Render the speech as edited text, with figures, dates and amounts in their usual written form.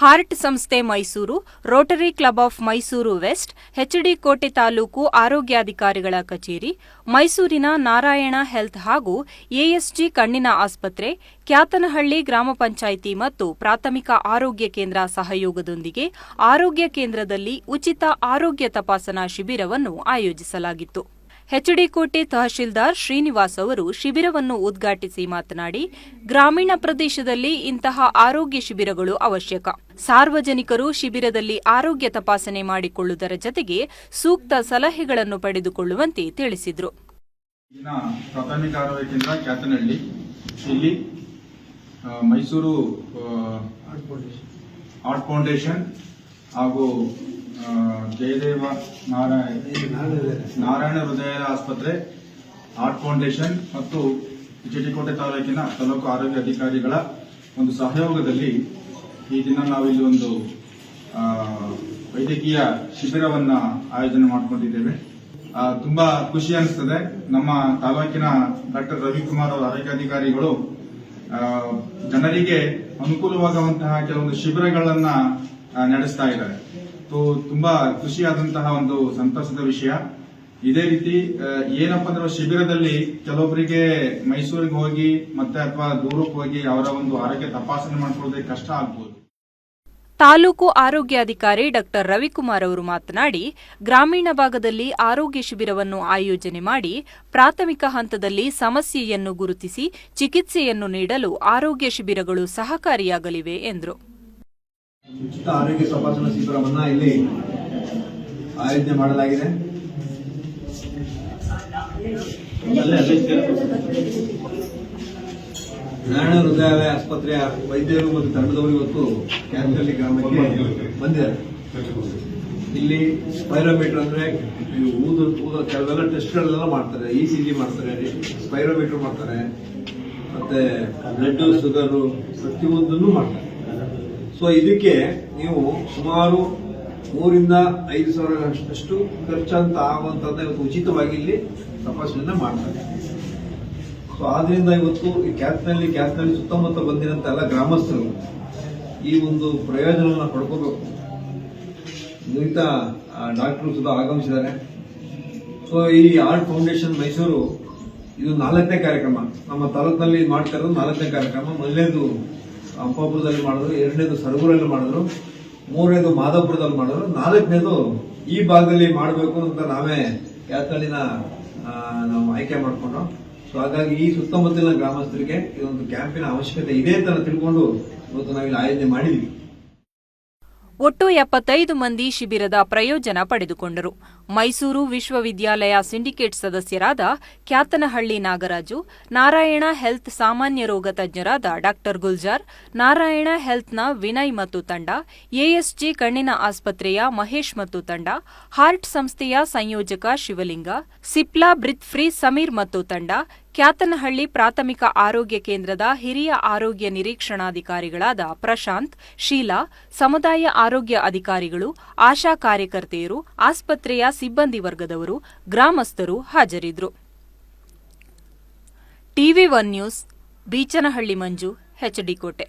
Heart ಸಂಸ್ಥೆ Mysuru, rotary club of Mysuru west, HD Kote taluk ಆರೋಗ್ಯಾಧಿಕಾರಿಗಳ ಕಚೇರಿ, ಮೈಸೂರಿನ ನಾರಾಯಣ ಹೆಲ್ತ್ ಹಾಗೂ ಎಎಸ್ಜಿ ಕಣ್ಣಿನ ಆಸ್ಪತ್ರೆ, ಕ್ಯಾತನಹಳ್ಳಿ ಗ್ರಾಮ ಪಂಚಾಯಿತಿ ಮತ್ತು ಪ್ರಾಥಮಿಕ ಆರೋಗ್ಯ ಕೇಂದ್ರ ಸಹಯೋಗದೊಂದಿಗೆ ಆರೋಗ್ಯ ಕೇಂದ್ರದಲ್ಲಿ ಉಚಿತ ಆರೋಗ್ಯ ತಪಾಸಣಾ ಶಿಬಿರವನ್ನು ಆಯೋಜಿಸಲಾಗಿತ್ತು. ಎಚ್ಡಿ ಕೋಟೆ ತಹಶೀಲ್ದಾರ್ ಶ್ರೀನಿವಾಸ್ ಅವರು ಶಿಬಿರವನ್ನು ಉದ್ಘಾಟಿಸಿ ಮಾತನಾಡಿ, ಗ್ರಾಮೀಣ ಪ್ರದೇಶದಲ್ಲಿ ಇಂತಹ ಆರೋಗ್ಯ ಶಿಬಿರಗಳು ಅವಶ್ಯಕ. ಸಾರ್ವಜನಿಕರು ಶಿಬಿರದಲ್ಲಿ ಆರೋಗ್ಯ ತಪಾಸಣೆ ಮಾಡಿಕೊಳ್ಳುವುದರ ಜತೆಗೆ ಸೂಕ್ತ ಸಲಹೆಗಳನ್ನು ಪಡೆದುಕೊಳ್ಳುವಂತೆ ತಿಳಿಸಿದರು. ಪ್ರಾಥಮಿಕ ಆರೋಗ್ಯ ಕೇಂದ್ರ ಕ್ಯಾತನಹಳ್ಳಿ, ಇಲ್ಲಿ ಮೈಸೂರು ಆರ್ಟ್ ಫೌಂಡೇಶನ್ ಹಾಗೂ ಜಯದೇವ ನಾರಾಯಣ ಹೃದಯ ಆಸ್ಪತ್ರೆ, ಆರ್ಟ್ ಫೌಂಡೇಶನ್ ಮತ್ತು ಎಚ್ಡಿ ಕೋಟೆ ತಾಲೂಕಿನ ತಾಲೂಕು ಆರೋಗ್ಯ ಅಧಿಕಾರಿಗಳ ಒಂದು ಸಹಯೋಗದಲ್ಲಿ ಈ ದಿನ ನಾವಿಲ್ಲಿ ಒಂದು ವೈದ್ಯಕೀಯ ಶಿಬಿರವನ್ನ ಆಯೋಜನೆ ಮಾಡಿಕೊಂಡಿದ್ದೇವೆ. ತುಂಬಾ ಖುಷಿ ಅನಿಸ್ತದೆ. ನಮ್ಮ ತಾಲೂಕಿನ ಡಾಕ್ಟರ್ ರವಿಕುಮಾರ್ ಅವರ ಆರೋಗ್ಯಾಧಿಕಾರಿಗಳು ಜನರಿಗೆ ಅನುಕೂಲವಾಗುವಂತಹ ಕೆಲವೊಂದು ಶಿಬಿರಗಳನ್ನ ನಡೆಸ್ತಾ ಇದ್ದಾರೆ. ತುಂಬಾ ಖುಷಿಯಾದಂತಹ ಒಂದು ಸಂತಸದ ವಿಷಯ. ಇದೇ ರೀತಿ ಏನಪ್ಪಾ ಅಂದ್ರೆ ಶಿಬಿರದಲ್ಲಿ ಕೆಲವೊಬ್ಬರಿಗೆ ಮೈಸೂರಿಗೆ ಹೋಗಿ ಮತ್ತೆ ಅಥವಾ ದೂರಕ್ಕೆ ಹೋಗಿ ಅವರ ಒಂದು ಆರೋಗ್ಯ ತಪಾಸಣೆ ಮಾಡಿಕೊಳ್ಳೋದಕ್ಕೆ ಕಷ್ಟ ಆಗ್ಬೋದು. ತಾಲೂಕು ಆರೋಗ್ಯಾಧಿಕಾರಿ ಡಾಕ್ಟರ್ ರವಿಕುಮಾರ್ ಅವರು ಮಾತನಾಡಿ, ಗ್ರಾಮೀಣ ಭಾಗದಲ್ಲಿ ಆರೋಗ್ಯ ಶಿಬಿರವನ್ನು ಆಯೋಜನೆ ಮಾಡಿ ಪ್ರಾಥಮಿಕ ಹಂತದಲ್ಲಿ ಸಮಸ್ಯೆಯನ್ನು ಗುರುತಿಸಿ ಚಿಕಿತ್ಸೆಯನ್ನು ನೀಡಲು ಆರೋಗ್ಯ ಶಿಬಿರಗಳು ಸಹಕಾರಿಯಾಗಲಿವೆ ಎಂದರು. ಉಚಿತ ಆರೋಗ್ಯ ತಪಾಸಣಾ ಶಿಬಿರವನ್ನ ಇಲ್ಲಿ ಆಯೋಜನೆ ಮಾಡಲಾಗಿದೆ. ನಾರಾಯಣ ಹೃದಯಾಲಯ ಆಸ್ಪತ್ರೆಯ ವೈದ್ಯರು ಮತ್ತು ತಂಡದವರು ಇವತ್ತು ಕ್ಯಾತನಹಳ್ಳಿ ಗ್ರಾಮಕ್ಕೆ ಬಂದಿದ್ದಾರೆ. ಇಲ್ಲಿ ಸ್ಪೈರೋಮೀಟರ್ ಅಂದ್ರೆ ಕೆಲವೆಲ್ಲ ಟೆಸ್ಟ್ಗಳೆಲ್ಲ ಮಾಡ್ತಾರೆ. ಇಸಿಜಿ ಮಾಡ್ತಾರೆ, ಸ್ಪೈರೋಮೀಟರ್ ಮಾಡ್ತಾರೆ, ಮತ್ತೆ ಬ್ಲಡ್, ಶುಗರ್ ಪ್ರತಿಯೊಂದನ್ನು ಮಾಡ್ತಾರೆ. ಸೊ ಇದಕ್ಕೆ ನೀವು ಸುಮಾರು 3,000 ರಿಂದ 5,000 ಖರ್ಚಂತ ಆಗುವಂತದ್ದು ಇವತ್ತು ಉಚಿತವಾಗಿ ಇಲ್ಲಿ ತಪಾಸಣೆಯನ್ನ ಮಾಡ್ತಾರೆ. ಸೊ ಆದ್ರಿಂದ ಇವತ್ತು ಈ ಕ್ಯಾತನಹಳ್ಳಿ ಸುತ್ತಮುತ್ತ ಬಂದಿರಂತ ಎಲ್ಲ ಗ್ರಾಮಸ್ಥರು ಈ ಒಂದು ಪ್ರಯೋಜನವನ್ನು ಪಡ್ಕೋಬೇಕು. ನುರಿತ ಡಾಕ್ಟರ್ ಸುಧಾ ಆಗಮಿಸಿದ್ದಾರೆ. ಸೊ ಈ ಆರ್ಟ್ ಫೌಂಡೇಶನ್ ಮೈಸೂರು ಇದು 4ನೇ ಕಾರ್ಯಕ್ರಮ. ನಮ್ಮ ತಾಲೂಕಿನಲ್ಲಿ ಮಾಡ್ತಾ ಇರೋದು 4ನೇ ಕಾರ್ಯಕ್ರಮ. ಮೊದಲನೇದು ಅಂಪಾಪುರದಲ್ಲಿ ಮಾಡಿದ್ರು, 2ನೇದು ಸರಗೂರಲ್ಲಿ ಮಾಡಿದ್ರು, 3ನೇದು ಮಾಧವಪುರದಲ್ಲಿ ಮಾಡಿದ್ರು, 4ನೇದು ಈ ಭಾಗದಲ್ಲಿ ಮಾಡಬೇಕು ಅಂತ ನಾವೇ ಕ್ಯಾತನಹಳ್ಳಿನ ನಾವು ಆಯ್ಕೆ ಮಾಡಿಕೊಂಡು. ಸೊ ಹಾಗಾಗಿ ಈ ಸುತ್ತಮುತ್ತಲಿನ ಗ್ರಾಮಸ್ಥರಿಗೆ ಇದೊಂದು ಕ್ಯಾಂಪಿನ ಅವಶ್ಯಕತೆ ಇದೆ ಅಂತ ತಿಳ್ಕೊಂಡು ಇವತ್ತು ನಾವಿಲ್ಲಿ ಆಯೋಜನೆ ಮಾಡಿದ್ವಿ. ಒಟ್ಟು 75 ಮಂದಿ ಶಿಬಿರದ ಪ್ರಯೋಜನ ಪಡೆದುಕೊಂಡರು. ಮೈಸೂರು ವಿಶ್ವವಿದ್ಯಾಲಯ ಸಿಂಡಿಕೇಟ್ ಸದಸ್ಯರಾದ ಕ್ಯಾತನಹಳ್ಳಿ ನಾಗರಾಜು, ನಾರಾಯಣ ಹೆಲ್ತ್ ಸಾಮಾನ್ಯ ರೋಗ ತಜ್ಞರಾದ ಡಾ ಗುಲ್ಜಾರ್, ನಾರಾಯಣ ಹೆಲ್ತ್ನ ವಿನಯ್ ಮತ್ತು ತಂಡ, ಎಎಸ್ಜಿ ಕಣ್ಣಿನ ಆಸ್ಪತ್ರೆಯ ಮಹೇಶ್ ಮತ್ತು ತಂಡ, ಹಾರ್ಟ್ ಸಂಸ್ಥೆಯ ಸಂಯೋಜಕ ಶಿವಲಿಂಗ, ಸಿಪ್ಲಾ ಬ್ರಿತ್ ಫ್ರೀ ಸಮೀರ್ ಮತ್ತು ತಂಡ, ಕ್ಯಾತನಹಳ್ಳಿ ಪ್ರಾಥಮಿಕ ಆರೋಗ್ಯ ಕೇಂದ್ರದ ಹಿರಿಯ ಆರೋಗ್ಯ ನಿರೀಕ್ಷಣಾಧಿಕಾರಿಗಳಾದ ಪ್ರಶಾಂತ್, ಶೀಲಾ, ಸಮುದಾಯ ಆರೋಗ್ಯ ಅಧಿಕಾರಿಗಳು, ಆಶಾ ಕಾರ್ಯಕರ್ತೆಯರು, ಆಸ್ಪತ್ರೆಯ ಸಿಬ್ಬಂದಿ ವರ್ಗದವರು, ಗ್ರಾಮಸ್ಥರು ಹಾಜರಿದ್ದರು. ಟಿವಿ1 ನ್ಯೂಸ್, ಬೀಚನಹಳ್ಳಿ ಮಂಜು, ಎಚ್ಡಿ ಕೋಟೆ.